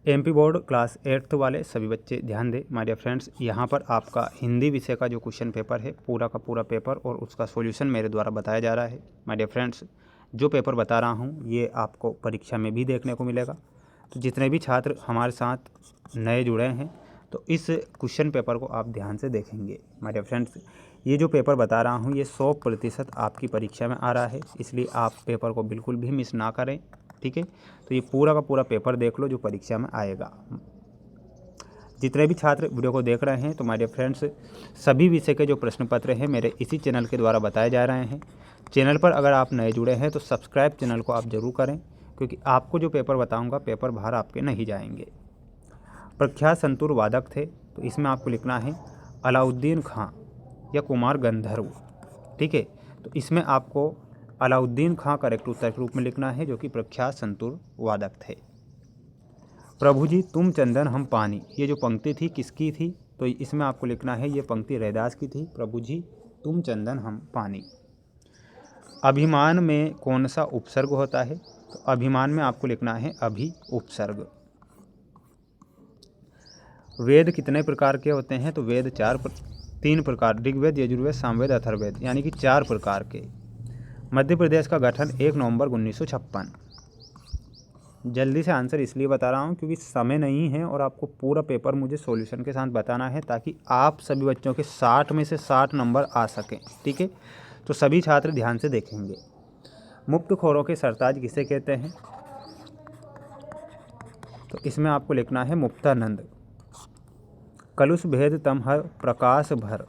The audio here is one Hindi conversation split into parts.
एमपी बोर्ड क्लास 8th वाले सभी बच्चे ध्यान दें माय डियर फ्रेंड्स। यहाँ पर आपका हिंदी विषय का जो क्वेश्चन पेपर है पूरा का पूरा पेपर और उसका सॉल्यूशन मेरे द्वारा बताया जा रहा है। माय डियर फ्रेंड्स, जो पेपर बता रहा हूँ ये आपको परीक्षा में भी देखने को मिलेगा। तो जितने भी छात्र हमारे साथ नए जुड़े हैं तो इस क्वेश्चन पेपर को आप ध्यान से देखेंगे। माय डियर फ्रेंड्स, ये जो पेपर बता रहा हूँ ये 100% आपकी परीक्षा में आ रहा है, इसलिए आप पेपर को बिल्कुल भी मिस ना करें। ठीक है, तो ये पूरा का पूरा पेपर देख लो जो परीक्षा में आएगा। जितने भी छात्र वीडियो को देख रहे हैं तो माय डियर फ्रेंड्स, सभी विषय के जो प्रश्न पत्र हैं मेरे इसी चैनल के द्वारा बताए जा रहे हैं। चैनल पर अगर आप नए जुड़े हैं तो सब्सक्राइब चैनल को आप ज़रूर करें, क्योंकि आपको जो पेपर बताऊंगा पेपर बाहर आपके नहीं जाएंगे। प्रख्यात संतूर वादक थे, तो इसमें आपको लिखना है अलाउद्दीन खां या कुमार गंधर्व। ठीक है, तो इसमें आपको अलाउद्दीन खां करेक्ट उत्तर के रूप में लिखना है, जो कि प्रख्यात संतूर वादक थे। प्रभु जी तुम चंदन हम पानी, ये जो पंक्ति थी किसकी थी? तो इसमें आपको लिखना है ये पंक्ति रैदास की थी, प्रभु जी तुम चंदन हम पानी। अभिमान में कौन सा उपसर्ग होता है? तो अभिमान में आपको लिखना है अभि उपसर्ग। वेद कितने प्रकार के होते हैं? तो वेद 3 प्रकार, ऋग्वेद, यजुर्वेद, सामवेद, अथर्ववेद, यानी कि 4 प्रकार के। मध्य प्रदेश का गठन 1 नवंबर 1956। जल्दी से आंसर इसलिए बता रहा हूँ क्योंकि समय नहीं है और आपको पूरा पेपर मुझे सॉल्यूशन के साथ बताना है, ताकि आप सभी बच्चों के 60 में से 60 नंबर आ सकें। ठीक है, तो सभी छात्र ध्यान से देखेंगे। मुक्तखोरों के सरताज किसे कहते हैं? तो इसमें आपको लिखना है मुक्तानंद। कलुष भेद तम हर प्रकाश भर,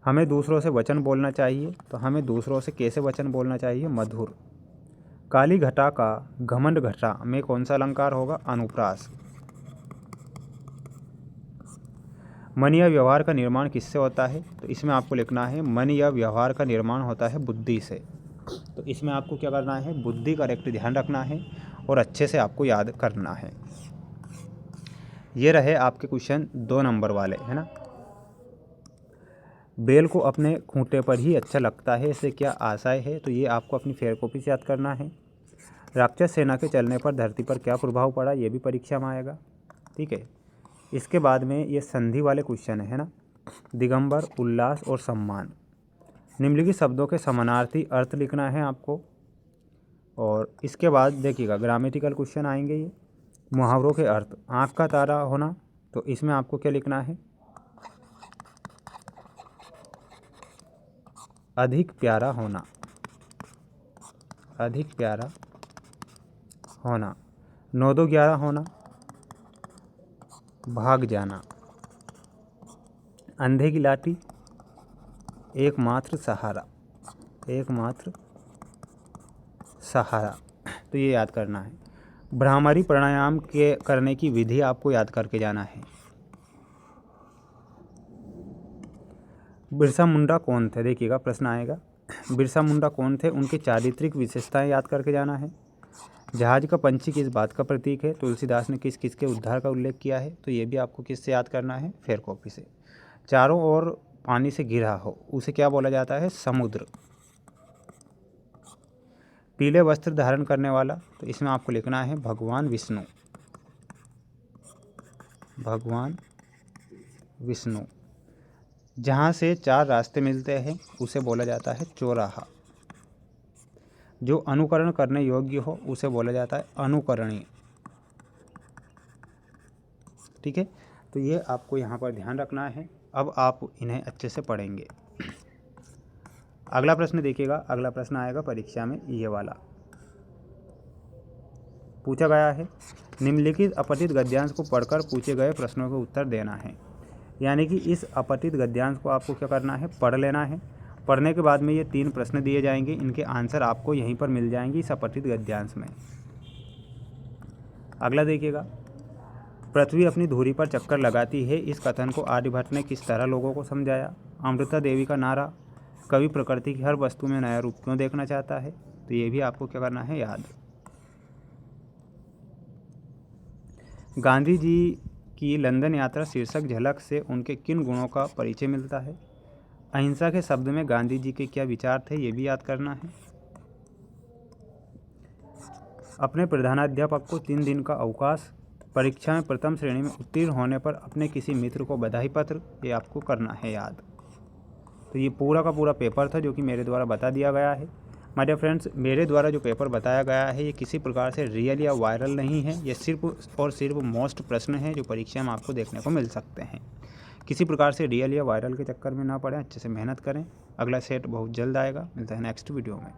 हमें दूसरों से वचन बोलना चाहिए, तो हमें दूसरों से कैसे वचन बोलना चाहिए? मधुर। काली घटा का घमंड घटा में कौन सा अलंकार होगा? अनुप्रास। मन या व्यवहार का निर्माण किससे होता है? तो इसमें आपको लिखना है मन या व्यवहार का निर्माण होता है बुद्धि से। तो इसमें आपको क्या करना है? बुद्धि करेक्ट ध्यान रखना है और अच्छे से आपको याद करना है। ये रहे आपके क्वेश्चन 2 नंबर वाले, है ना। बैल को अपने खूंटे पर ही अच्छा लगता है, इससे क्या आशय है? तो ये आपको अपनी फेयर कॉपी से याद करना है। राक्षस सेना के चलने पर धरती पर क्या प्रभाव पड़ा? ये भी परीक्षा में आएगा। ठीक है, इसके बाद में ये संधि वाले क्वेश्चन है ना। दिगंबर, उल्लास और सम्मान, निम्नलिखित शब्दों के समानार्थी अर्थ लिखना है आपको। और इसके बाद देखिएगा ग्रामेटिकल क्वेश्चन आएंगे ये। मुहावरों के अर्थ, आँख का तारा होना, तो इसमें आपको क्या लिखना है? अधिक प्यारा होना, अधिक प्यारा होना। 9-2-11 होना, भाग जाना। अंधे की लाठी, एकमात्र सहारा, एकमात्र सहारा, तो ये याद करना है। भ्रामरी प्राणायाम के करने की विधि आपको याद करके जाना है। बिरसा मुंडा कौन थे? देखिएगा प्रश्न आएगा, बिरसा मुंडा कौन थे? उनकी चारित्रिक विशेषताएं याद करके जाना है। जहाज का पंछी किस बात का प्रतीक है? तुलसीदास ने किस किस के उद्धार का उल्लेख किया है? तो ये भी आपको किससे याद करना है? फेयर कॉपी से। चारों ओर पानी से घिरा हो उसे क्या बोला जाता है? समुद्र। पीले वस्त्र धारण करने वाला, तो इसमें आपको लिखना है भगवान विष्णु, भगवान विष्णु। जहाँ से 4 रास्ते मिलते हैं उसे बोला जाता है चौराहा। जो अनुकरण करने योग्य हो उसे बोला जाता है अनुकरणीय। ठीक है, तो ये आपको यहाँ पर ध्यान रखना है। अब आप इन्हें अच्छे से पढ़ेंगे। अगला प्रश्न देखिएगा, अगला प्रश्न आएगा परीक्षा में ये वाला पूछा गया है। निम्नलिखित अपठित गद्यांश को पढ़कर पूछे गए प्रश्नों के उत्तर देना है। यानी कि इस अपठित गद्यांश को आपको क्या करना है? पढ़ लेना है। पढ़ने के बाद में ये 3 प्रश्न दिए जाएंगे, इनके आंसर आपको यहीं पर मिल जाएंगे इस अपठित गद्यांश में। अगला देखिएगा, पृथ्वी अपनी धुरी पर चक्कर लगाती है, इस कथन को आर्यभट्ट ने किस तरह लोगों को समझाया? अमृता देवी का नारा, कवि प्रकृति की हर वस्तु में नया रूप क्यों देखना चाहता है? तो ये भी आपको क्या करना है? याद। गांधी जी की लंदन यात्रा शीर्षक झलक से उनके किन गुणों का परिचय मिलता है? अहिंसा के शब्द में गांधी जी के क्या विचार थे? ये भी याद करना है। अपने प्रधानाध्यापक को 3 दिन का अवकाश, परीक्षा में प्रथम श्रेणी में उत्तीर्ण होने पर अपने किसी मित्र को बधाई पत्र, ये आपको करना है याद। तो ये पूरा का पूरा पेपर था जो कि मेरे द्वारा बता दिया गया है। माय डियर फ्रेंड्स, मेरे द्वारा जो पेपर बताया गया है ये किसी प्रकार से रियल या वायरल नहीं है। ये सिर्फ और सिर्फ मोस्ट प्रश्न हैं जो परीक्षा में आपको देखने को मिल सकते हैं। किसी प्रकार से रियल या वायरल के चक्कर में ना पड़ें, अच्छे से मेहनत करें। अगला सेट बहुत जल्द आएगा। मिलता है नेक्स्ट वीडियो में।